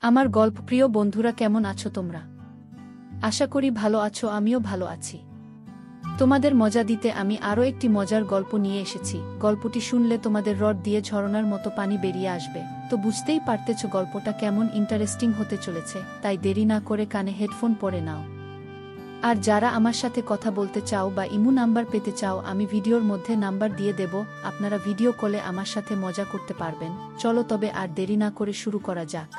আমার গল্পপ্রিয় বন্ধুরা, কেমন আছো তোমরা? আশা করি ভালো আছো, আমিও ভালো আছি। তোমাদের মজা দিতে আমি আরও একটি মজার গল্প নিয়ে এসেছি। গল্পটি শুনলে তোমাদের রড দিয়ে ঝরনার মতো পানি বেরিয়ে আসবে। তো বুঝতেই পারতেছ গল্পটা কেমন ইন্টারেস্টিং হতে চলেছে, তাই দেরি না করে কানে হেডফোন পরে নাও। আর যারা আমার সাথে কথা বলতে চাও বা ইমো নাম্বার পেতে চাও, আমি ভিডিওর মধ্যে নাম্বার দিয়ে দেব, আপনারা ভিডিও কলে আমার সাথে মজা করতে পারবেন। চলো তবে আর দেরি না করে শুরু করা যাক।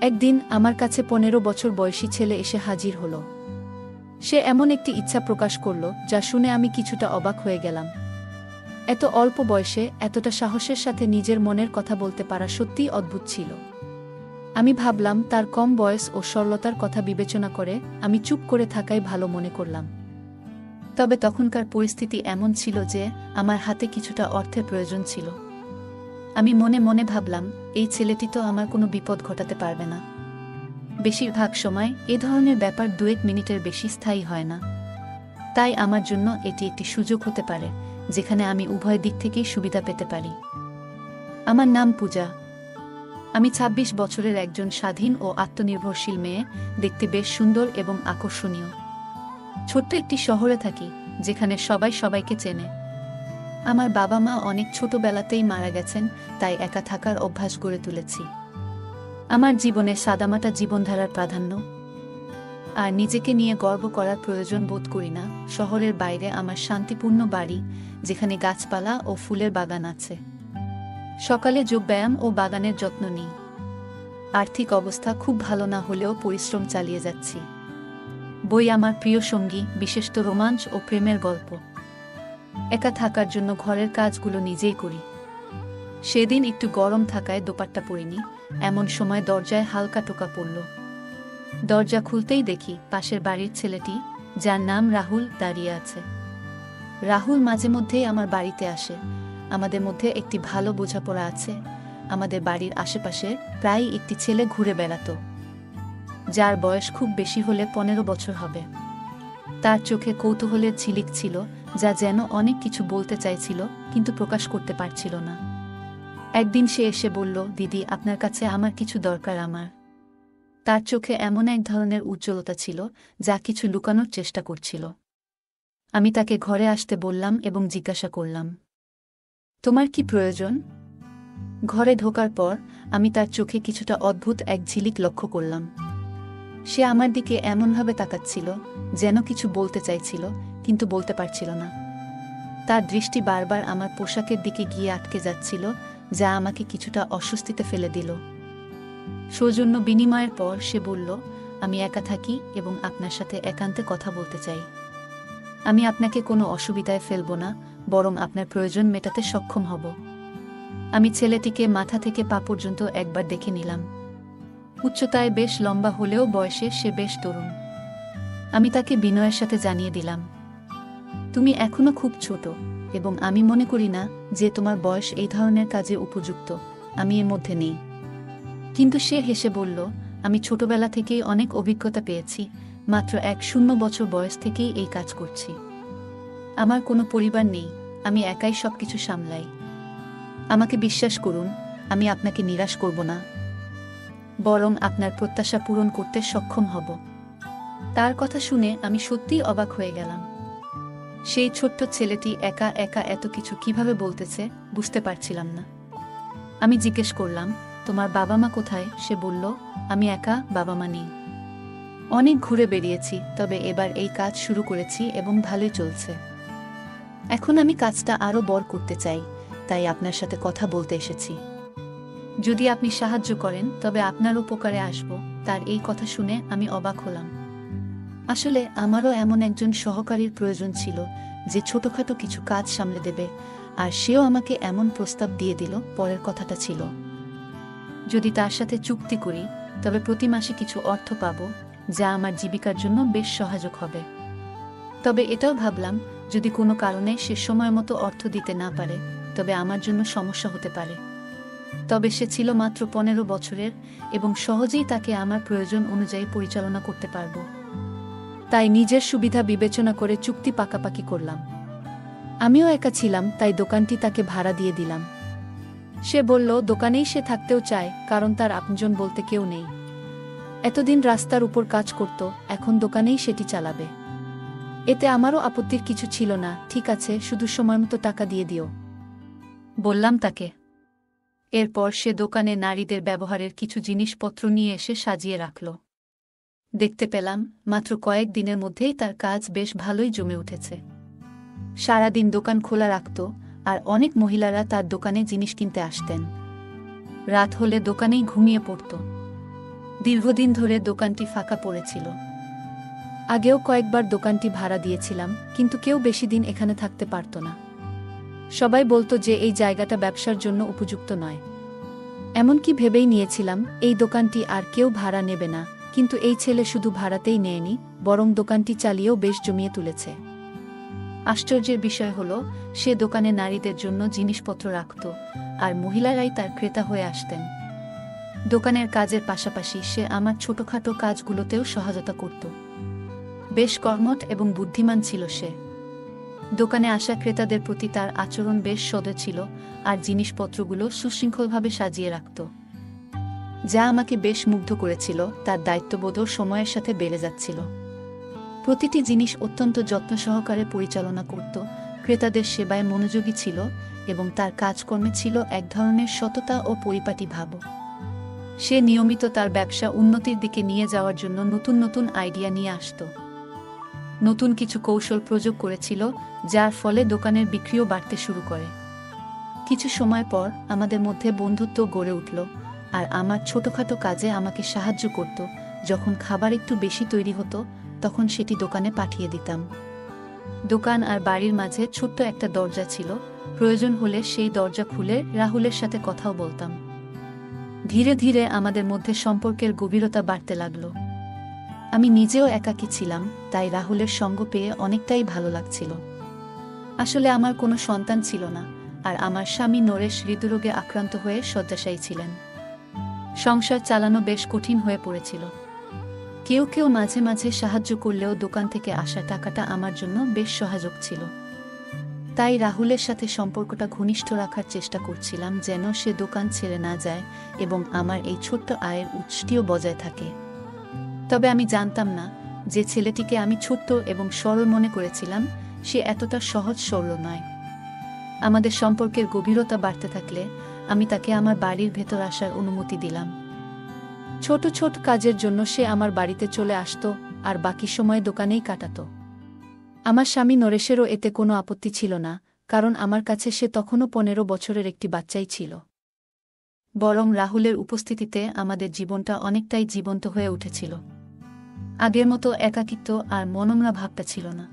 একদিন আমার কাছে 15 বছর বয়সী ছেলে এসে হাজির হল। সে এমন একটি ইচ্ছা প্রকাশ করল যা শুনে আমি কিছুটা অবাক হয়ে গেলাম। এত অল্প বয়সে এতটা সাহসের সাথে নিজের মনের কথা বলতে পারা সত্যিই অদ্ভুত ছিল। আমি ভাবলাম তার কম বয়স ও সরলতার কথা বিবেচনা করে আমি চুপ করে থাকাই ভালো মনে করলাম। তবে তখনকার পরিস্থিতি এমন ছিল যে আমার হাতে কিছুটা অর্থের প্রয়োজন ছিল। আমি মনে মনে ভাবলাম, এই ছেলেটি তো আমার কোনো বিপদ ঘটাতে পারবে না। বেশিরভাগ সময় এ ধরনের ব্যাপার 2-1 মিনিটের বেশি স্থায়ী হয় না। তাই আমার জন্য এটি একটি সুযোগ হতে পারে যেখানে আমি উভয় দিক থেকেই সুবিধা পেতে পারি। আমার নাম পূজা। আমি 26 বছরের একজন স্বাধীন ও আত্মনির্ভরশীল মেয়ে, দেখতে বেশ সুন্দর এবং আকর্ষণীয়। ছোট্ট একটি শহরে থাকি যেখানে সবাই সবাইকে চেনে। আমার বাবা মা অনেক ছোটবেলাতেই মারা গেছেন, তাই একা থাকার অভ্যাস গড়ে তুলেছি। আমার জীবনে সাদামাটা জীবনধারার প্রাধান্য, আর নিজেকে নিয়ে গর্ব করার প্রয়োজন বোধ করি না। শহরের বাইরে আমার শান্তিপূর্ণ বাড়ি, যেখানে গাছপালা ও ফুলের বাগান আছে। সকালে যোগব্যায়াম ও বাগানের যত্ন নিই। আর্থিক অবস্থা খুব ভালো না হলেও পরিশ্রম চালিয়ে যাচ্ছি। বই আমার প্রিয় সঙ্গী, বিশেষত রোমাঞ্চ ও প্রেমের গল্প। একা থাকার জন্য ঘরের কাজগুলো নিজেই করি। সেদিন একটু গরম থাকায় দোপাট্টা পরিনি, এমন সময় দরজায় হালকা টোকা পড়ল। দরজা খুলতেই দেখি পাশের বাড়ির ছেলেটি, যার নাম রাহুল, দাঁড়িয়ে আছে। রাহুল মাঝে মধ্যেই আমার বাড়িতে আসে। আমাদের মধ্যে একটি ভালো বোঝাপড়া আছে। আমাদের বাড়ির আশেপাশে প্রায় একটি ছেলে ঘুরে বেড়াতো, যার বয়স খুব বেশি হলে 15 বছর হবে। তার চোখে কৌতূহলের ঝিলিক ছিল, যা যেন অনেক কিছু বলতে চাইছিল কিন্তু প্রকাশ করতে পারছিল না। একদিন সে এসে বলল, দিদি, আপনার কাছে আমার কিছু দরকার। তার চোখে এমন এক ধরনের উজ্জ্বলতা ছিল যা কিছু লুকানোর চেষ্টা করছিল। আমি তাকে ঘরে আসতে বললাম এবং জিজ্ঞাসা করলাম, তোমার কি প্রয়োজন? ঘরে ঢোকার পর আমি তার চোখে কিছুটা অদ্ভুত এক ঝিলিক লক্ষ্য করলাম। সে আমার দিকে এমনভাবে তাকাচ্ছিল যেন কিছু বলতে চাইছিল কিন্তু বলতে পারছিল না। তার দৃষ্টি বারবার আমার পোশাকের দিকে গিয়ে আটকে যাচ্ছিল, যা আমাকে কিছুটা অস্বস্তিতে ফেলে দিল। সৌজন্য বিনিময়ের পর সে বলল, আমি একা থাকি এবং আপনার সাথে একান্তে কথা বলতে চাই। আমি আপনাকে কোনো অসুবিধায় ফেলব না, বরং আপনার প্রয়োজন মেটাতে সক্ষম হব। আমি ছেলেটিকে মাথা থেকে পা পর্যন্ত একবার দেখে নিলাম। উচ্চতায় বেশ লম্বা হলেও বয়সে সে বেশ তরুণ। আমি তাকে বিনয়ের সাথে জানিয়ে দিলাম, তুমি এখনো খুব ছোট এবং আমি মনে করি না যে তোমার বয়স এই ধরনের কাজে উপযুক্ত। আমি এর মধ্যে নেই। কিন্তু সে হেসে বলল, আমি ছোটবেলা থেকেই অনেক অভিজ্ঞতা পেয়েছি। মাত্র 1 বছর বয়স থেকেই এই কাজ করছি। আমার কোনো পরিবার নেই, আমি একাই সবকিছু সামলাই। আমাকে বিশ্বাস করুন, আমি আপনাকে নিরাশ করব না, বরং আপনার প্রত্যাশা পূরণ করতে সক্ষম হব। তার কথা শুনে আমি সত্যিই অবাক হয়ে গেলাম। সেই ছোট্ট ছেলেটি একা একা এত কিছু কিভাবে বলতেছে বুঝতে পারছিলাম না। আমি জিজ্ঞেস করলাম, তোমার বাবা মা কোথায়? সে বলল, আমি একা, বাবা মা নেই। অনেক ঘুরে বেরিয়েছি, তবে এবার এই কাজ শুরু করেছি এবং ভালোই চলছে। এখন আমি কাজটা আরও বড় করতে চাই, তাই আপনার সাথে কথা বলতে এসেছি। যদি আপনি সাহায্য করেন তবে আপনার উপকারে আসব। তার এই কথা শুনে আমি অবাক হলাম। আসলে আমারও এমন একজন সহকারীর প্রয়োজন ছিল যে ছোটখাটো কিছু কাজ সামলে দেবে, আর সেও আমাকে এমন প্রস্তাব দিয়ে দিল। পরের কথাটা ছিল, যদি তার সাথে চুক্তি করি তবে প্রতি মাসে কিছু অর্থ পাব, যা আমার জীবিকার জন্য বেশ সহায়ক হবে। তবে এটাও ভাবলাম, যদি কোনো কারণে সে সময় মতো অর্থ দিতে না পারে তবে আমার জন্য সমস্যা হতে পারে। তবে সে ছিল মাত্র 15 বছরের এবং সহজেই তাকে আমার প্রয়োজন অনুযায়ী পরিচালনা করতে পারব। তাই নিজের সুবিধা বিবেচনা করে চুক্তি পাকাপাকি করলাম। আমিও একা ছিলাম, তাই দোকানটি তাকে ভাড়া দিয়ে দিলাম। সে বলল দোকানেই সে থাকতেও চায়, কারণ তার আপনজন বলতে কেউ নেই। এতদিন রাস্তার উপর কাজ করত, এখন দোকানেই সেটি চালাবে। এতে আমারও আপত্তির কিছু ছিল না। ঠিক আছে, শুধু সময়মতো টাকা দিয়ে দিও, বললাম তাকে। এরপর সে দোকানে নারীদের ব্যবহারের কিছু জিনিসপত্র নিয়ে এসে সাজিয়ে রাখল। দেখতে পেলাম মাত্র কয়েক দিনের মধ্যেই তার কাজ বেশ ভালোই জমে উঠেছে। সারাদিন দোকান খোলা রাখত, আর অনেক মহিলারা তার দোকানে জিনিস কিনতে আসতেন। রাত হলে দোকানেই ঘুমিয়ে পড়ত। দীর্ঘদিন ধরে দোকানটি ফাঁকা পড়েছিল। আগেও কয়েকবার দোকানটি ভাড়া দিয়েছিলাম, কিন্তু কেউ বেশি দিন এখানে থাকতে পারত না। সবাই বলতো যে এই জায়গাটা ব্যবসার জন্য উপযুক্ত নয়। এমনকি ভেবেই নিয়েছিলাম এই দোকানটি আর কেউ ভাড়া নেবে না, কিন্তু এই ছেলে শুধু ভাড়াতেই নেয়নি, বরং দোকানটি চালিয়েও বেশ জমিয়ে তুলেছে। আশ্চর্যের বিষয় হল, সে দোকানে নারীদের জন্য জিনিসপত্র রাখত, আর মহিলারাই তার ক্রেতা হয়ে আসতেন। দোকানের কাজের পাশাপাশি সে আমার ছোটখাটো কাজগুলোতেও সহায়তা করত। বেশ কর্মঠ এবং বুদ্ধিমান ছিল সে। দোকানে আসা ক্রেতাদের প্রতি তার আচরণ বেশ সদয় ছিল, আর জিনিসপত্রগুলো সুশৃঙ্খলভাবে সাজিয়ে রাখত, যা আমাকে বেশ মুগ্ধ করেছিল। তার দায়িত্ববোধও সময়ের সাথে বেড়ে যাচ্ছিল। প্রতিটি জিনিস অত্যন্ত যত্ন সহকারে পরিচালনা করত, ক্রেতাদের সেবায় মনোযোগী ছিল, এবং তার কাজকর্মে ছিল এক ধরনের সততা ও পরিপাটি ভাব। সে নিয়মিত তার ব্যবসা উন্নতির দিকে নিয়ে যাওয়ার জন্য নতুন নতুন আইডিয়া নিয়ে আসত। নতুন কিছু কৌশল প্রয়োগ করেছিল, যার ফলে দোকানের বিক্রিও বাড়তে শুরু করে। কিছু সময় পর আমাদের মধ্যে বন্ধুত্ব গড়ে উঠল, আর আমার ছোটখাটো কাজে আমাকে সাহায্য করত। যখন খাবার একটু বেশি তৈরি হতো, তখন সেটি দোকানে পাঠিয়ে দিতাম। দোকান আর বাড়ির মাঝে ছোট্ট একটা দরজা ছিল, প্রয়োজন হলে সেই দরজা খুলে রাহুলের সাথে কথাও বলতাম। ধীরে ধীরে আমাদের মধ্যে সম্পর্কের গভীরতা বাড়তে লাগল। আমি নিজেও একাকী ছিলাম, তাই রাহুলের সঙ্গ পেয়ে অনেকটাই ভালো লাগছিল। আসলে আমার কোনো সন্তান ছিল না, আর আমার স্বামী নরেশ হৃদরোগে আক্রান্ত হয়ে শয্যাশায়ী ছিলেন। সংসার চালানো বেশ কঠিন হয়ে পড়েছিল। কেউ কেউ মাঝে মাঝে সাহায্য করলেও দোকান থেকে আসা টাকাটা আমার জন্য বেশ সহায়ক ছিল। তাই রাহুলের সাথে সম্পর্কটা ঘনিষ্ঠ রাখার চেষ্টা করছিলাম, যেন সে দোকান ছেড়ে না যায় এবং আমার এই ছোট্ট আয়ের উৎসটিও বজায় থাকে। তবে আমি জানতাম না যে ছেলেটিকে আমি ছোট্ট এবং সরল মনে করেছিলাম, সে এতটা সহজ সরল নয়। আমাদের সম্পর্কের গভীরতা বাড়তে থাকলে আমি তাকে আমার বাড়ির ভেতর আসার অনুমতি দিলাম। ছোট ছোট কাজের জন্য সে আমার বাড়িতে চলে আসত, আর বাকি সময় দোকানেই কাটাত। আমার স্বামী নরেশেরও এতে কোনো আপত্তি ছিল না, কারণ আমার কাছে সে তখনও 15 বছরের একটি বাচ্চাই ছিল। বরং রাহুলের উপস্থিতিতে আমাদের জীবনটা অনেকটাই জীবন্ত হয়ে উঠেছিল। আগের মতো একাকিত্ব আর মনোমরা ভাবটা ছিল না।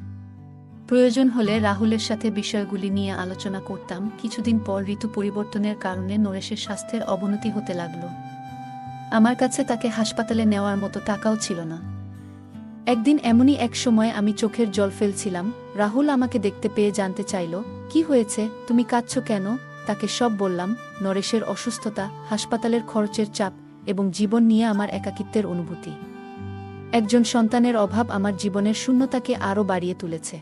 প্রয়োজন হলে রাহুলের সাথে বিষয়গুলি নিয়ে আলোচনা করতাম। কিছুদিন পর ঋতু পরিবর্তনের কারণে নরেশের স্বাস্থ্যের অবনতি হতে লাগল। আমার কাছে তাকে হাসপাতালে নেওয়ার মতো টাকাও ছিল না। একদিন এমনই এক সময় আমি চোখের জল ফেলছিলাম। রাহুল আমাকে দেখতে পেয়ে জানতে চাইল, কি হয়েছে, তুমি কাঁদছো কেন? তাকে সব বললাম, নরেশের অসুস্থতা, হাসপাতালের খরচের চাপ এবং জীবন নিয়ে আমার একাকিত্বের অনুভূতি। একজন সন্তানের অভাব আমার জীবনের শূন্যতাকে আরও বাড়িয়ে তুলেছে।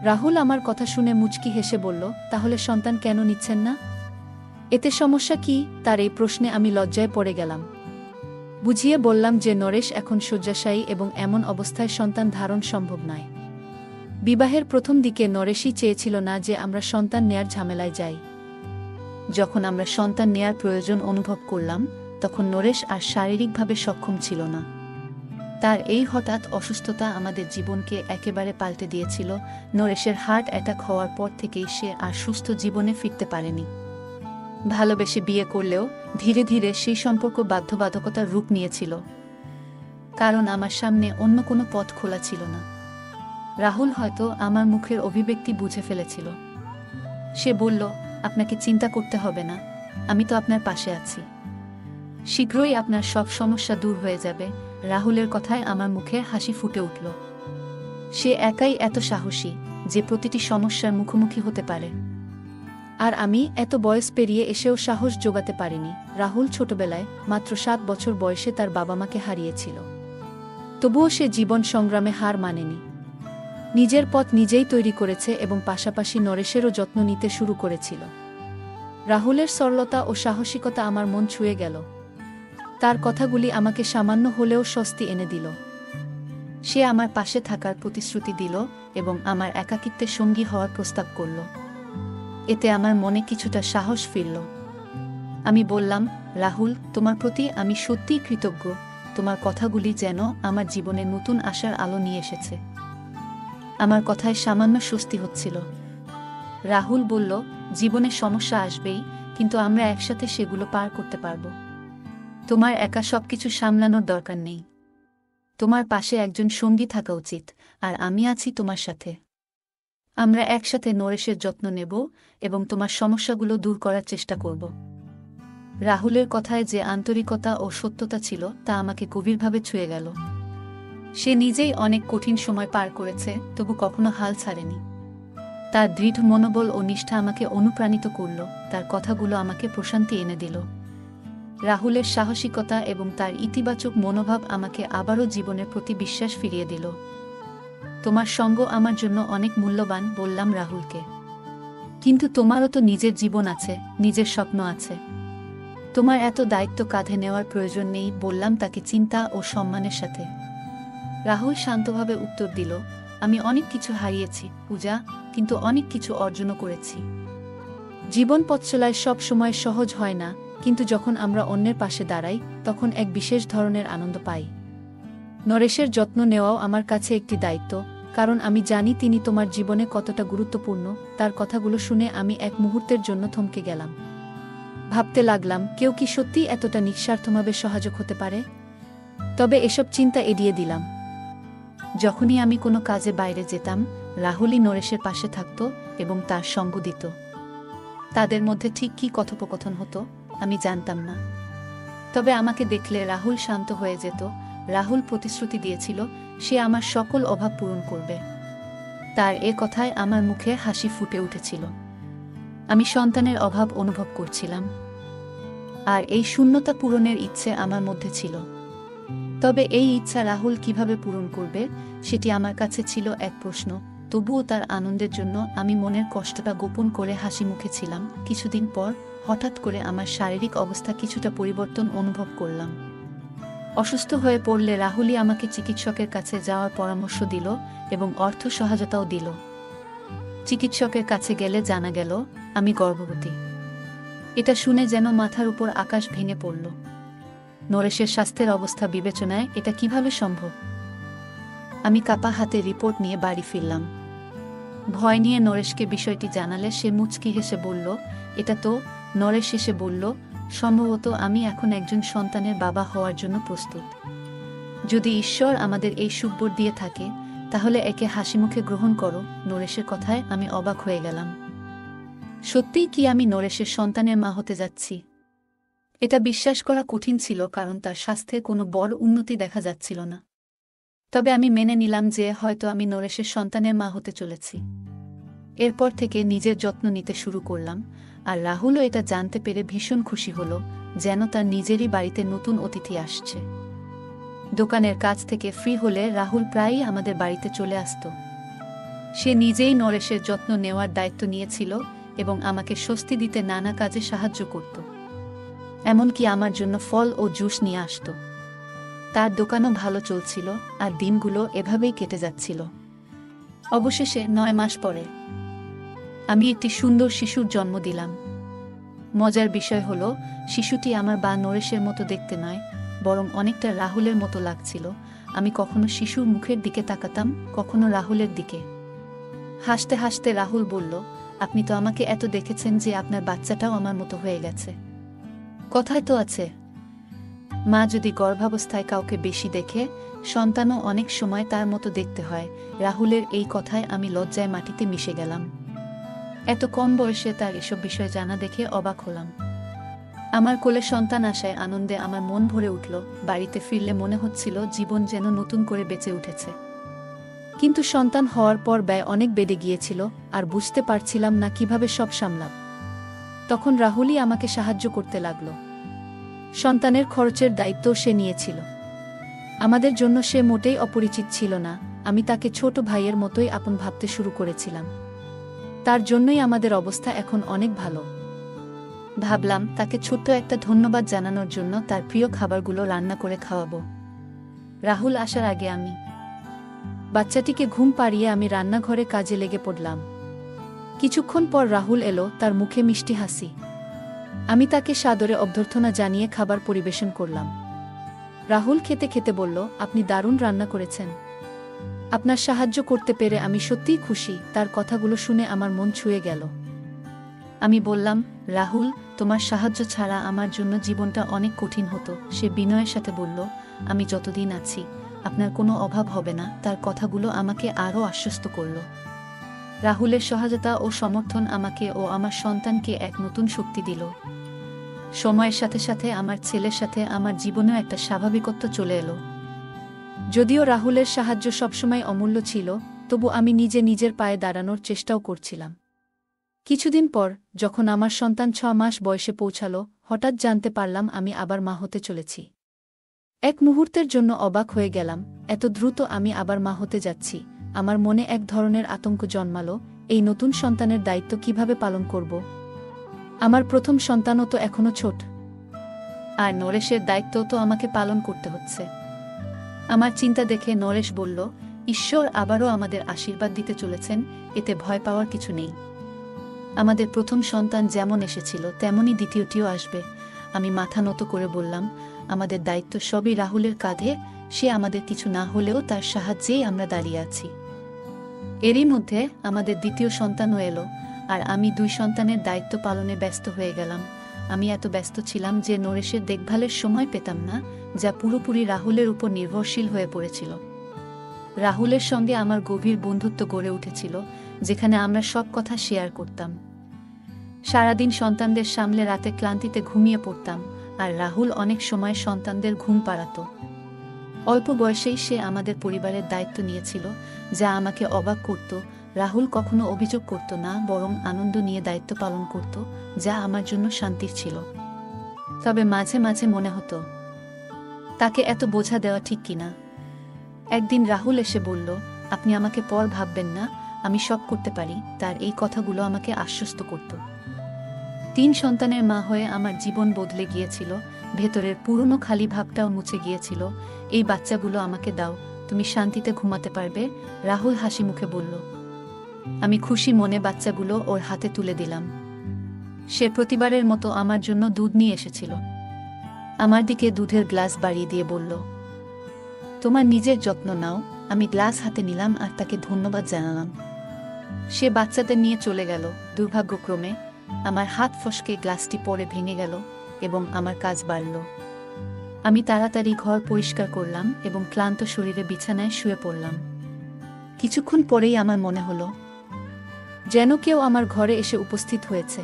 রাহুল আমার কথা শুনে মুচকি হেসে বলল, তাহলে সন্তান কেন নিচ্ছেন না? এতে সমস্যা কি? তার এই প্রশ্নে আমি লজ্জায় পড়ে গেলাম। বুঝিয়ে বললাম যে নরেশ এখন শয্যাশায়ী এবং এমন অবস্থায় সন্তান ধারণ সম্ভব নয়। বিবাহের প্রথম দিকে নরেশই চেয়েছিল না যে আমরা সন্তান নেয়ার ঝামেলায় যাই। যখন আমরা সন্তান নেয়ার প্রয়োজন অনুভব করলাম, তখন নরেশ আর শারীরিকভাবে সক্ষম ছিল না। তার এই হঠাৎ অসুস্থতা আমাদের জীবনকে একেবারে পাল্টে দিয়েছিল। নরেশের হার্ট অ্যাটাক হওয়ার পর থেকেই সে আর সুস্থ জীবনে ফিরতে পারেনি। ভালোবেসে বিয়ে করলেও ধীরে ধীরে সেই সম্পর্ক বাধ্যবাধকতার রূপ নিয়েছিল, কারণ আমার সামনে অন্য কোনো পথ খোলা ছিল না। রাহুল হয়তো আমার মুখের অভিব্যক্তি বুঝে ফেলেছিল। সে বলল, আপনাকে চিন্তা করতে হবে না, আমি তো আপনার পাশে আছি। শীঘ্রই আপনার সব সমস্যা দূর হয়ে যাবে। রাহুলের কথায় আমার মুখে হাসি ফুটে উঠল। সে একাই এত সাহসী যে প্রতিটি সমস্যার মুখোমুখি হতে পারে, আর আমি এত বয়স পেরিয়ে এসেও সাহস জোগাতে পারিনি। রাহুল ছোটবেলায় মাত্র 7 বছর বয়সে তার বাবা মাকে হারিয়েছিল। তবুও সে জীবন সংগ্রামে হার মানেনি। নিজের পথ নিজেই তৈরি করেছে এবং পাশাপাশি নরেশেরও যত্ন নিতে শুরু করেছিল। রাহুলের সরলতা ও সাহসিকতা আমার মন ছুঁয়ে গেল। তার কথাগুলি আমাকে সামান্য হলেও স্বস্তি এনে দিল। সে আমার পাশে থাকার প্রতিশ্রুতি দিল এবং আমার একাকিত্বের সঙ্গী হওয়ার প্রস্তাব করল। এতে আমার মনে কিছুটা সাহস ফিরল। আমি বললাম, রাহুল, তোমার প্রতি আমি সত্যিই কৃতজ্ঞ। তোমার কথাগুলি যেন আমার জীবনে নতুন আশার আলো নিয়ে এসেছে। আমার কথায় সামান্য স্বস্তি হচ্ছিল। রাহুল বলল, জীবনে সমস্যা আসবেই, কিন্তু আমরা একসাথে সেগুলো পার করতে পারব। তোমার একা সবকিছু সামলানোর দরকার নেই। তোমার পাশে একজন সঙ্গী থাকা উচিত, আর আমি আছি তোমার সাথে। আমরা একসাথে নরেশের যত্ন নেব এবং তোমার সমস্যাগুলো দূর করার চেষ্টা করব। রাহুলের কথায় যে আন্তরিকতা ও সত্যতা ছিল তা আমাকে গভীরভাবে ছুঁয়ে গেল। সে নিজেই অনেক কঠিন সময় পার করেছে, তবু কখনো হাল ছাড়েনি। তার দৃঢ় মনোবল ও নিষ্ঠা আমাকে অনুপ্রাণিত করল। তার কথাগুলো আমাকে প্রশান্তি এনে দিল। রাহুলের সাহসিকতা এবং তার ইতিবাচক মনোভাব আমাকে আবারও জীবনের প্রতি বিশ্বাস ফিরিয়ে দিল। তোমার সঙ্গ আমার জন্য অনেক মূল্যবান, বললাম রাহুলকে। কিন্তু তোমারও তো নিজের জীবন আছে, নিজের স্বপ্ন আছে। তোমার এত দায়িত্ব কাঁধে নেওয়ার প্রয়োজন নেই, বললাম তাকে চিন্তা ও সম্মানের সাথে। রাহুল শান্তভাবে উত্তর দিল, আমি অনেক কিছু হারিয়েছি পূজা, কিন্তু অনেক কিছু অর্জনও করেছি। জীবন পথ চলায় সব সময় সহজ হয় না, কিন্তু যখন আমরা অন্যের পাশে দাঁড়াই তখন এক বিশেষ ধরনের আনন্দ পাই। নরেশের যত্ন নেওয়াও আমার কাছে একটি দায়িত্ব, কারণ আমি জানি তিনি তোমার জীবনে কতটা গুরুত্বপূর্ণ। তার কথাগুলো শুনে আমি এক মুহূর্তের জন্য থমকে গেলাম। ভাবতে লাগলাম, কেউ কি সত্যিই এতটা নিঃস্বার্থভাবে সহায়ক হতে পারে? তবে এসব চিন্তা এড়িয়ে দিলাম। যখনই আমি কোনো কাজে বাইরে যেতাম, রাহুলই নরেশের পাশে থাকত এবং তার সঙ্গ দিত। তাদের মধ্যে ঠিক কী কথোপকথন হতো আমি জানতাম না। তবে আমাকে দেখলে রাহুল শান্ত হয়ে যেত। রাহুল প্রতিশ্রুতি দিয়েছিল সে আমার সকল অভাব পূরণ করবে। তার এ কথায় আমার মুখে হাসি ফুটে উঠেছিল। আমি সন্তানের অভাব অনুভব করছিলাম, আর এই শূন্যতা পূরণের ইচ্ছে আমার মধ্যে ছিল। তবে এই ইচ্ছা রাহুল কিভাবে পূরণ করবে সেটি আমার কাছে ছিল এক প্রশ্ন। তবুও তার আনন্দের জন্য আমি মনের কষ্টটা গোপন করে হাসি মুখে ছিলাম। কিছুদিন পর হঠাৎ করে আমার শারীরিক অবস্থা কিছুটা পরিবর্তন অনুভব করলাম। অসুস্থ হয়ে পড়লে রাহুলই আমাকে চিকিৎসকের কাছে যাওয়ার পরামর্শ দিল এবং অর্থ সহায়তাও দিল। চিকিৎসকের কাছে গেলে জানা গেল আমি গর্ভবতী। এটা শুনে যেন মাথার উপর আকাশ ভেঙে পড়ল। নরেশের স্বাস্থ্যের অবস্থা বিবেচনায় এটা কিভাবে সম্ভব? আমি কাপা হাতে রিপোর্ট নিয়ে বাড়ি ফিরলাম। ভয় নিয়ে নরেশকে বিষয়টি জানালে সে মুচকি হেসে বলল, এটা তো। নরেশ এসে বলল, সম্ভবত আমি এখন একজন সন্তানের বাবা হওয়ার জন্য প্রস্তুত। যদি ঈশ্বর আমাদের এই সুখবর দিয়ে থাকে তাহলে একে হাসিমুখে গ্রহণ করো। নরেশের কথায় আমি অবাক হয়ে গেলাম। সত্যিই কি আমি নরেশের সন্তানের মা হতে যাচ্ছি? এটা বিশ্বাস করা কঠিন ছিল, কারণ তার স্বাস্থ্যে কোনো বড় উন্নতি দেখা যাচ্ছিল না। তবে আমি মেনে নিলাম যে হয়তো আমি নরেশের সন্তানের মা হতে চলেছি। এরপর থেকে নিজের যত্ন নিতে শুরু করলাম, আর রাহুলও এটা জানতে পেরে ভীষণ খুশি হলো, যেন তার নিজেরই বাড়িতে নতুন অতিথি আসছে। দোকানের কাজ থেকে ফ্রি হলে রাহুল প্রায়ই আমাদের বাড়িতে চলে আসত। সে নিজেই নরেশের যত্ন নেওয়ার দায়িত্ব নিয়েছিল এবং আমাকে স্বস্তি দিতে নানা কাজে সাহায্য করত। এমনকি আমার জন্য ফল ও জুস নিয়ে আসত। তার দোকানও ভালো চলছিল, আর দিনগুলো এভাবেই কেটে যাচ্ছিল। অবশেষে 9 মাস পরে আমি একটি সুন্দর শিশুর জন্ম দিলাম। মজার বিষয় হলো, শিশুটি আমার বা নরেশের মতো দেখতে নয়, বরং অনেকটা রাহুলের মতো লাগছিল। আমি কখনো শিশুর মুখের দিকে তাকাতাম, কখনো রাহুলের দিকে। হাসতে হাসতে রাহুল বলল, আপনি তো আমাকে এত দেখেছেন যে আপনার বাচ্চাটাও আমার মতো হয়ে গেছে। কথায় তো আছে, মা যদি গর্ভাবস্থায় কাউকে বেশি দেখে, সন্তানও অনেক সময় তার মতো দেখতে হয়। রাহুলের এই কথায় আমি লজ্জায় মাটিতে মিশে গেলাম। এত কম বয়সে তার এসব বিষয় জানা দেখে অবাক হলাম। আমার কোলে সন্তান আসায় আনন্দে আমার মন ভরে উঠল। বাড়িতে ফিরলে মনে হচ্ছিল জীবন যেন নতুন করে বেঁচে উঠেছে। কিন্তু সন্তান হওয়ার পর ব্যয় অনেক বেড়ে গিয়েছিল, আর বুঝতে পারছিলাম না কিভাবে সব সামলাব। তখন রাহুলই আমাকে সাহায্য করতে লাগল। সন্তানের খরচের দায়িত্ব সে নিয়েছিল। আমাদের জন্য সে মোটেই অপরিচিত ছিল না। আমি তাকে ছোট ভাইয়ের মতোই আপন ভাবতে শুরু করেছিলাম। তার জন্যই আমাদের অবস্থা এখন অনেক ভালো। ভাবলাম তাকে ছোট্ট একটা ধন্যবাদ জানানোর জন্য তার প্রিয় খাবারগুলো রান্না করে খাওয়াবো। রাহুল আসার আগে বাচ্চাটিকে ঘুম পাড়িয়ে আমি রান্নাঘরে কাজে লেগে পড়লাম। কিছুক্ষণ পর রাহুল এলো, তার মুখে মিষ্টি হাসি। আমি তাকে সাদরে অভ্যর্থনা জানিয়ে খাবার পরিবেশন করলাম। রাহুল খেতে খেতে বলল, আপনি দারুণ রান্না করেছেন। আপনার সাহায্য করতে পেরে আমি সত্যিই খুশি। তার কথাগুলো শুনে আমার মন ছুঁয়ে গেল। আমি বললাম, রাহুল, তোমার সাহায্য ছাড়া আমার জন্য জীবনটা অনেক কঠিন হতো। সে বিনয়ের সাথে বলল, আমি যতদিন আছি আপনার কোনো অভাব হবে না। তার কথাগুলো আমাকে আরও আশ্বস্ত করল। রাহুলের সহায়তা ও সমর্থন আমাকে ও আমার সন্তানকে এক নতুন শক্তি দিল। সময়ের সাথে সাথে আমার ছেলের সাথে আমার জীবনেও একটা স্বাভাবিকত্ব চলে এলো। যদিও রাহুলের সাহায্য সবসময় অমূল্য ছিল, তবু আমি নিজের পায়ে দাঁড়ানোর চেষ্টাও করছিলাম। কিছুদিন পর যখন আমার সন্তান 6 মাস বয়সে পৌঁছালো, হঠাৎ জানতে পারলাম আমি আবার মা হতে চলেছি। এক মুহূর্তের জন্য অবাক হয়ে গেলাম। এত দ্রুত আমি আবার মা হতে যাচ্ছি। আমার মনে এক ধরনের আতঙ্ক জন্মালো। এই নতুন সন্তানের দায়িত্ব কিভাবে পালন করব? আমার প্রথম সন্তানও তো এখনো ছোট, আর নরেশের দায়িত্বও তো আমাকে পালন করতে হচ্ছে। আমার চিন্তা দেখে নরেশ বলল, ঈশ্বর আবারও আমাদের আশীর্বাদ দিতে চলেছেন, এতে ভয় পাওয়ার কিছু নেই। আমাদের প্রথম সন্তান যেমন এসেছিল তেমনই দ্বিতীয়টিও আসবে। আমি মাথা নত করে বললাম, আমাদের দায়িত্ব সবই রাহুলের কাঁধে। সে আমাদের কিছু না হলেও তার সাহায্যেই আমরা দাঁড়িয়ে আছি। এরই মধ্যে আমাদের দ্বিতীয় সন্তানও এলো, আর আমি 2 সন্তানের দায়িত্ব পালনে ব্যস্ত হয়ে গেলাম। আমি এত ব্যস্ত ছিলাম যে নরেশের দেখভালের সময় পেতাম না, যা পুরোপুরি রাহুলের উপর নির্ভরশীল হয়ে পড়েছিল। রাহুলের সঙ্গে আমার গভীর বন্ধুত্ব গড়ে উঠেছিল, যেখানে আমরা সব কথা শেয়ার করতাম। সারাদিন সন্তানদের সামলে রাতে ক্লান্তিতে ঘুমিয়ে পড়তাম, আর রাহুল অনেক সময় সন্তানদের ঘুম পাড়াতো। অল্প বয়সেই সে আমাদের পরিবারের দায়িত্ব নিয়েছিল, যা আমাকে অবাক করত। রাহুল কখনো অভিযোগ করত না, বরং আনন্দ নিয়ে দায়িত্ব পালন করত, যা আমার জন্য শান্তির ছিল। তবে মাঝে মাঝে মনে হতো তাকে এত বোঝা দেওয়া ঠিক কিনা। একদিন রাহুল এসে বলল, আপনি আমাকে পর ভাববেন না, আমি সব করতে পারি। তার এই কথাগুলো আমাকে আশ্বস্ত করত। 3 সন্তানের মা হয়ে আমার জীবন বদলে গিয়েছিল। ভেতরের পুরনো খালি ভাবটাও মুছে গিয়েছিল। এই বাচ্চাগুলো আমাকে দাও, তুমি শান্তিতে ঘুমাতে পারবে, রাহুল হাসি মুখে বলল। আমি খুশি মনে বাচ্চাগুলো ওর হাতে তুলে দিলাম। সে প্রতিবারের মতো আমার জন্য দুধ নিয়ে এসেছিল। আমার দিকে দুধের গ্লাস বাড়িয়ে দিয়ে বলল, তোমার নিজের যত্ন নাও। আমি গ্লাস হাতে নিলাম আর তাকে ধন্যবাদ জানালাম। সে বাচ্চাদের নিয়ে চলে গেল। দুর্ভাগ্যক্রমে আমার হাত ফসকে গ্লাসটি পড়ে ভেঙে গেল এবং আমার কাজ বাড়ল। আমি তাড়াতাড়ি ঘর পরিষ্কার করলাম এবং ক্লান্ত শরীরে বিছানায় শুয়ে পড়লাম। কিছুক্ষণ পরেই আমার মনে হলো যেন কেউ আমার ঘরে এসে উপস্থিত হয়েছে।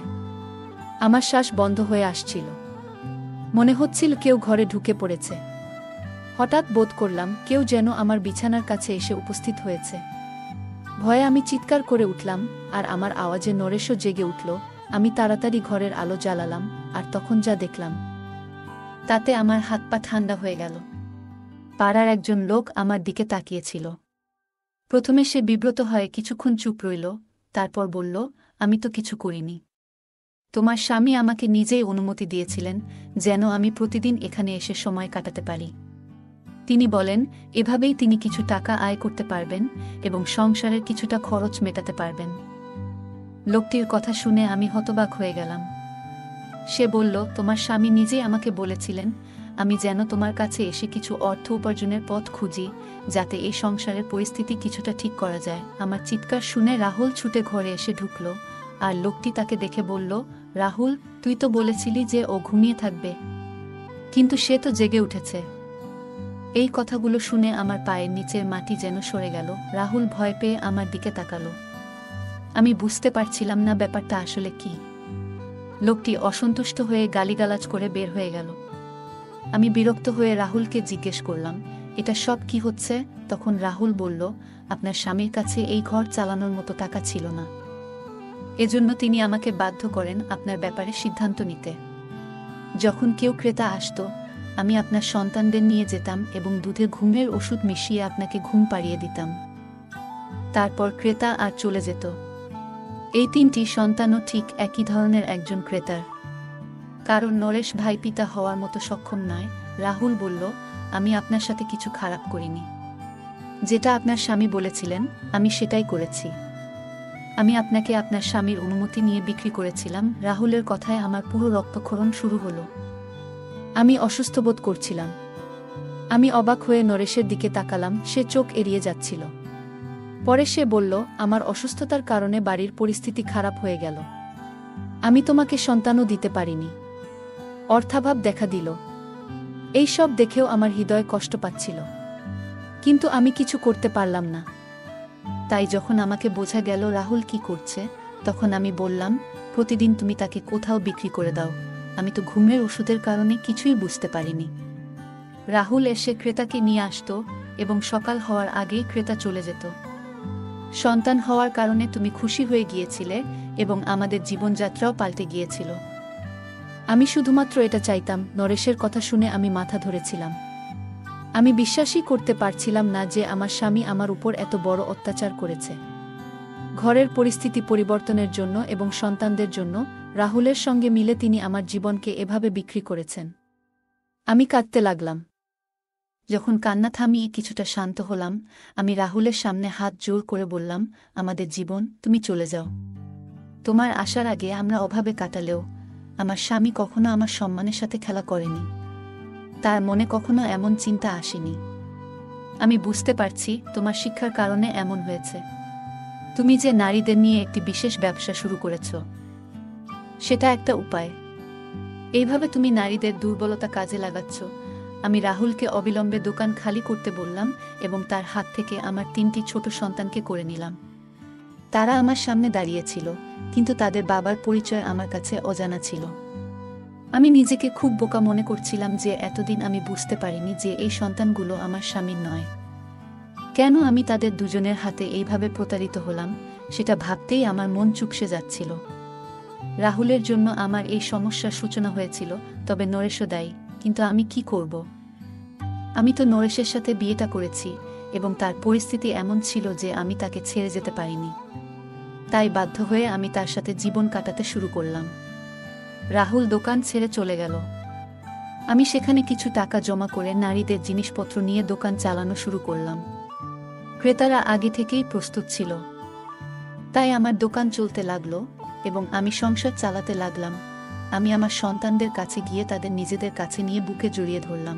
আমার শ্বাস বন্ধ হয়ে আসছিল। মনে হচ্ছিল কেউ ঘরে ঢুকে পড়েছে। হঠাৎ বোধ করলাম কেউ যেন আমার বিছানার কাছে এসে উপস্থিত হয়েছে। ভয়ে আমি চিৎকার করে উঠলাম, আর আমার আওয়াজে নরেশও জেগে উঠল। আমি তাড়াতাড়ি ঘরের আলো জ্বালালাম, আর তখন যা দেখলাম তাতে আমার হাত পা ঠান্ডা হয়ে গেল। পাড়ার একজন লোক আমার দিকে তাকিয়েছিল। প্রথমে সে বিব্রত হয়ে কিছুক্ষণ চুপ রইল, তারপর বলল, আমি তো কিছু করিনি। তোমার স্বামী আমাকে নিজেই অনুমতি দিয়েছিলেন যেন আমি প্রতিদিন এখানে এসে সময় কাটাতে পারি। তিনি বলেন, এভাবেই তিনি কিছু টাকা আয় করতে পারবেন এবং সংসারের কিছুটা খরচ মেটাতে পারবেন। লোকটির কথা শুনে আমি হতবাক হয়ে গেলাম। সে বলল, তোমার স্বামী নিজেই আমাকে বলেছিলেন আমি যেন তোমার কাছে এসে কিছু অর্থ উপার্জনের পথ খুঁজি, যাতে এই সংসারের পরিস্থিতি কিছুটা ঠিক করা যায়। আমার চিৎকার শুনে রাহুল ছুটে ঘরে এসে ঢুকল, আর লোকটি তাকে দেখে বলল, রাহুল, তুই তো বলেছিলি যে ও ঘুমিয়ে থাকবে, কিন্তু সে তো জেগে উঠেছে। এই কথাগুলো শুনে আমার পায়ের নিচের মাটি যেন সরে গেল। রাহুল ভয় পেয়ে আমার দিকে তাকালো। আমি বুঝতে পারছিলাম না ব্যাপারটা আসলে কি। লোকটি অসন্তুষ্ট হয়ে গালিগালাজ করে বের হয়ে গেল। আমি বিরক্ত হয়ে রাহুলকে জিজ্ঞেস করলাম, এটা সব কি হচ্ছে? তখন রাহুল বলল, আপনার স্বামীর কাছে এই ঘর চালানোর মতো টাকা ছিল না। এজন্য তিনি আমাকে বাধ্য করেন আপনার ব্যাপারে সিদ্ধান্ত নিতে। যখন কেউ ক্রেতা আসতো, আমি আপনার সন্তানদের নিয়ে যেতাম এবং দুধে ঘুমের ওষুধ মিশিয়ে আপনাকে ঘুম পাড়িয়ে দিতাম। তারপর ক্রেতা আর চলে যেত। এই 3টি সন্তানও ঠিক একই ধরনের একজন ক্রেতার। কারণ নরেশ ভাই পিতা হওয়ার মতো সক্ষম নয়। রাহুল বলল, আমি আপনার সাথে কিছু খারাপ করিনি। যেটা আপনার স্বামী বলেছিলেন আমি সেটাই করেছি। আমি আপনাকে আপনার স্বামীর অনুমতি নিয়ে বিক্রি করেছিলাম। রাহুলের কথায় আমার পুরো রক্তক্ষরণ শুরু হলো। আমি অসুস্থ বোধ করছিলাম। আমি অবাক হয়ে নরেশের দিকে তাকালাম, সে চোখ এড়িয়ে যাচ্ছিল। পরে সে বলল, আমার অসুস্থতার কারণে বাড়ির পরিস্থিতি খারাপ হয়ে গেল। আমি তোমাকে সন্তানও দিতে পারিনি। অর্থাভাব দেখা দিল। এই সব দেখেও আমার হৃদয় কষ্ট পাচ্ছিল, কিন্তু আমি কিছু করতে পারলাম না। তাই যখন আমাকে বোঝা গেল রাহুল কি করছে, তখন আমি বললাম, প্রতিদিন তুমি তাকে কোথাও বিক্রি করে দাও। আমি তো ঘুমের ওষুধের কারণে কিছুই বুঝতে পারিনি। রাহুল এসে ক্রেতাকে নিয়ে আসতো এবং সকাল হওয়ার আগেই ক্রেতা চলে যেত। সন্তান হওয়ার কারণে তুমি খুশি হয়ে গিয়েছিলে এবং আমাদের জীবনযাত্রাও পাল্টে গিয়েছিল। আমি শুধুমাত্র এটা চাইতাম। নরেশের কথা শুনে আমি মাথা ধরেছিলাম। আমি বিশ্বাসই করতে পারছিলাম না যে আমার স্বামী আমার উপর এত বড় অত্যাচার করেছে। ঘরের পরিস্থিতি পরিবর্তনের জন্য এবং সন্তানদের জন্য রাহুলের সঙ্গে মিলে তিনি আমার জীবনকে এভাবে বিক্রি করেছেন। আমি কাঁদতে লাগলাম। যখন কান্না থামিয়ে কিছুটা শান্ত হলাম, আমি রাহুলের সামনে হাত জোর করে বললাম, আমাদের জীবন, তুমি চলে যাও। তোমার আসার আগে আমরা অভাবে কাটালেও আমার স্বামী কখনো আমার সম্মানের সাথে খেলা করেনি। তার মনে কখনো এমন চিন্তা আসেনি। আমি বুঝতে পারছি তোমার শিক্ষার কারণে এমন হয়েছে। তুমি যে নারীদের নিয়ে একটি বিশেষ ব্যবসা শুরু করেছ, সেটা একটা উপায়। এইভাবে তুমি নারীদের দুর্বলতা কাজে লাগাচ্ছ। আমি রাহুলকে অবিলম্বে দোকান খালি করতে বললাম এবং তার হাত থেকে আমার 3টি ছোট সন্তানকে করে নিলাম। তারা আমার সামনে দাঁড়িয়েছিল, কিন্তু তাদের বাবার পরিচয় আমার কাছে অজানা ছিল। আমি নিজেকে খুব বোকা মনে করছিলাম যে এতদিন আমি বুঝতে পারিনি যে এই সন্তানগুলো আমার স্বামীর নয়। কেন আমি তাদের দুজনের হাতে এইভাবে প্রতারিত হলাম, সেটা ভাবতেই আমার মন চুপসে যাচ্ছিল। রাহুলের জন্য আমার এই সমস্যার সূচনা হয়েছিল, তবে নরেশও দায়ী। কিন্তু আমি কি করব? আমি তো নরেশের সাথে বিয়েটা করেছি এবং তার পরিস্থিতি এমন ছিল যে আমি তাকে ছেড়ে যেতে পারিনি। তাই বাধ্য হয়ে আমি তার সাথে জীবন কাটাতে শুরু করলাম। রাহুল দোকান ছেড়ে চলে গেল। আমি সেখানে কিছু টাকা জমা করে নারীদের জিনিসপত্র নিয়ে দোকান চালানো শুরু করলাম। ক্রেতারা আগে থেকেই প্রস্তুত ছিল, তাই আমার দোকান চলতে লাগলো এবং আমি সংসার চালাতে লাগলাম। আমি আমার সন্তানদের কাছে গিয়ে তাদের নিজেদের কাছে নিয়ে বুকে জড়িয়ে ধরলাম।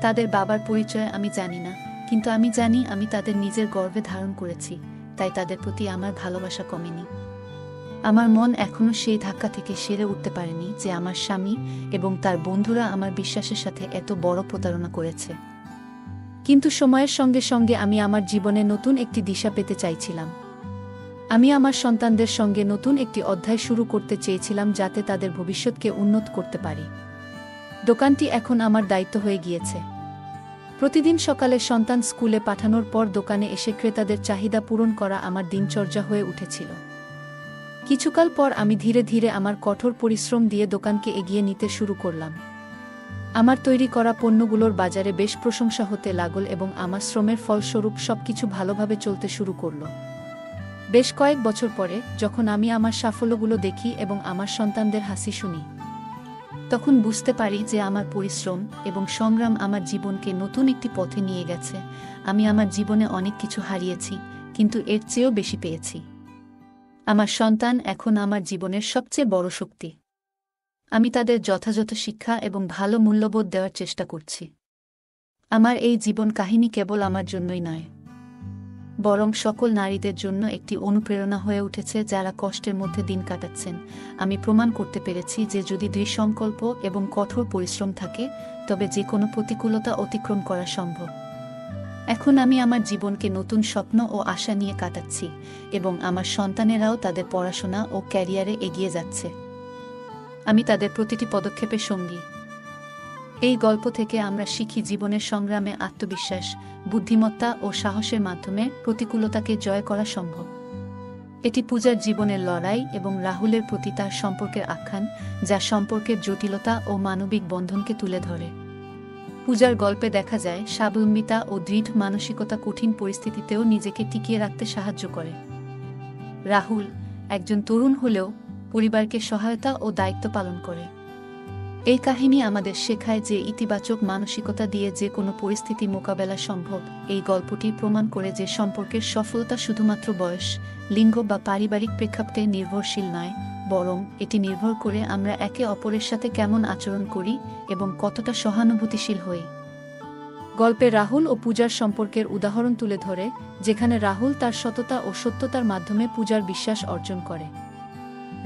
তাদের বাবার পরিচয় আমি জানি না, কিন্তু আমি জানি আমি তাদের নিজের গর্ভে ধারণ করেছি, তাই তাদের প্রতি আমার ভালোবাসা কমেনি। আমার মন এখনো সেই ধাক্কা থেকে সেরে উঠতে পারেনি যে আমার স্বামী এবং তার বন্ধুরা আমার বিশ্বাসের সাথে এত বড় প্রতারণা করেছে। কিন্তু সময়ের সঙ্গে সঙ্গে আমি আমার জীবনে নতুন একটি দিশা পেতে চাইছিলাম। আমি আমার সন্তানদের সঙ্গে নতুন একটি অধ্যায় শুরু করতে চেয়েছিলাম, যাতে তাদের ভবিষ্যৎকে উন্নত করতে পারি। দোকানটি এখন আমার দায়িত্ব হয়ে গিয়েছে। প্রতিদিন সকালে সন্তান স্কুলে পাঠানোর পর দোকানে এসে ক্রেতাদের চাহিদা পূরণ করা আমার দিনচর্যা হয়ে উঠেছিল। কিছুকাল পর আমি ধীরে ধীরে আমার কঠোর পরিশ্রম দিয়ে দোকানকে এগিয়ে নিতে শুরু করলাম। আমার তৈরি করা পণ্যগুলোর বাজারে বেশ প্রশংসা হতে লাগল এবং আমার শ্রমের ফলস্বরূপ সবকিছু ভালোভাবে চলতে শুরু করল। বেশ কয়েক বছর পরে যখন আমি আমার সাফল্যগুলো দেখি এবং আমার সন্তানদের হাসি শুনি, তখন বুঝতে পারি যে আমার পরিশ্রম এবং সংগ্রাম আমার জীবনকে নতুন একটি পথে নিয়ে গেছে। আমি আমার জীবনে অনেক কিছু হারিয়েছি, কিন্তু এর চেয়েও বেশি পেয়েছি। আমার সন্তান এখন আমার জীবনের সবচেয়ে বড় শক্তি। আমি তাদের যথাযথ শিক্ষা এবং ভালো মূল্যবোধ দেওয়ার চেষ্টা করছি। আমার এই জীবন কাহিনী কেবল আমার জন্যই নয়, বরং সকল নারীদের জন্য একটি অনুপ্রেরণা হয়ে উঠেছে যারা কষ্টের মধ্যে দিন কাটাচ্ছেন। আমি প্রমাণ করতে পেরেছি যে যদি দৃঢ় সংকল্প এবং কঠোর পরিশ্রম থাকে, তবে যে কোনো প্রতিকূলতা অতিক্রম করা সম্ভব। এখন আমি আমার জীবনকে নতুন স্বপ্ন ও আশা নিয়ে কাটাচ্ছি এবং আমার সন্তানেরাও তাদের পড়াশোনা ও ক্যারিয়ারে এগিয়ে যাচ্ছে। আমি তাদের প্রতিটি পদক্ষেপের সঙ্গী। এই গল্প থেকে আমরা শিখি জীবনের সংগ্রামে আত্মবিশ্বাস, বুদ্ধিমত্তা ও সাহসের মাধ্যমে প্রতিকূলতাকে জয় করা সম্ভব। এটি পূজার জীবনের লড়াই এবং রাহুলের প্রতি তার সম্পর্কের আখ্যান, যা সম্পর্কের জটিলতা ও মানবিক বন্ধনকে তুলে ধরে। পূজার গল্পে দেখা যায় স্বাবলম্বিতা ও দৃঢ় মানসিকতা কঠিন পরিস্থিতিতেও নিজেকে টিকিয়ে রাখতে সাহায্য করে। রাহুল একজন তরুণ হলেও পরিবারকে সহায়তা ও দায়িত্ব পালন করে। এই কাহিনী আমাদের শেখায় যে ইতিবাচক মানসিকতা দিয়ে যে কোনো পরিস্থিতি মোকাবেলা সম্ভব। এই গল্পটি প্রমাণ করে যে সম্পর্কের সফলতা শুধুমাত্র বয়স, লিঙ্গ বা পারিবারিক প্রেক্ষাপটে নির্ভরশীল নয়, বরং এটি নির্ভর করে আমরা একে অপরের সাথে কেমন আচরণ করি এবং কতটা সহানুভূতিশীল হই। গল্পে রাহুল ও পূজার সম্পর্কের উদাহরণ তুলে ধরে, যেখানে রাহুল তার সততা ও সত্যতার মাধ্যমে পূজার বিশ্বাস অর্জন করে।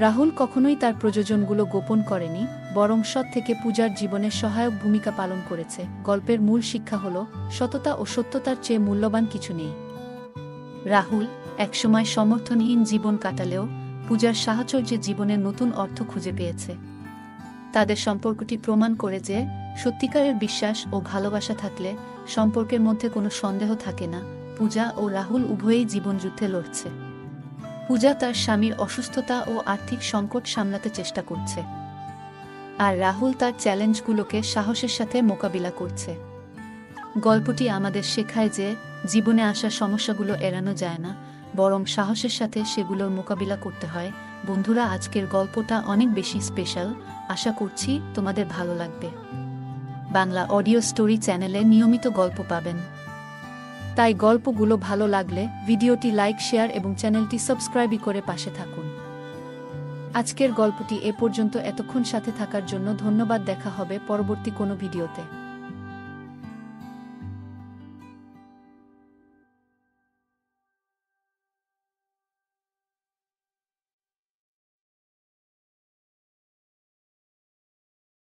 রাহুল কখনোই তার প্রয়োজনগুলো গোপন করেনি, বরং সৎ থেকে পূজার জীবনে সহায়ক ভূমিকা পালন করেছে। গল্পের মূল শিক্ষা হল, সততা ও সত্যতার চেয়ে মূল্যবান কিছু নেই। রাহুল একসময় সমর্থনহীন জীবন কাটালেও পূজার সাহচর্যে জীবনের নতুন অর্থ খুঁজে পেয়েছে। তাদের সম্পর্কটি প্রমাণ করে যে সত্যিকারের বিশ্বাস ও ভালোবাসা থাকলে সম্পর্কের মধ্যে কোনো সন্দেহ থাকে না। পূজা ও রাহুল উভয়েই জীবনযুদ্ধে লড়ছে। পূজা তার স্বামীর অসুস্থতা ও আর্থিক সংকট সামলাতে চেষ্টা করছে, আর রাহুল তার চ্যালেঞ্জগুলোকে সাহসের সাথে মোকাবিলা করছে। গল্পটি আমাদের শেখায় যে জীবনে আসা সমস্যাগুলো এড়ানো যায় না, বরং সাহসের সাথে সেগুলোর মোকাবিলা করতে হয়। বন্ধুরা, আজকের গল্পটা অনেক বেশি স্পেশাল। আশা করছি তোমাদের ভালো লাগবে। বাংলা অডিও স্টোরি চ্যানেলে নিয়মিত গল্প পাবেন, তাই গল্পগুলো ভালো লাগলে ভিডিওটি লাইক, শেয়ার এবং চ্যানেলটি সাবস্ক্রাইব করে পাশে থাকুন। আজকের গল্পটি এ পর্যন্ত। এতক্ষণ সাথে থাকার জন্য ধন্যবাদ। দেখা হবে পরবর্তী কোনো ভিডিওতে।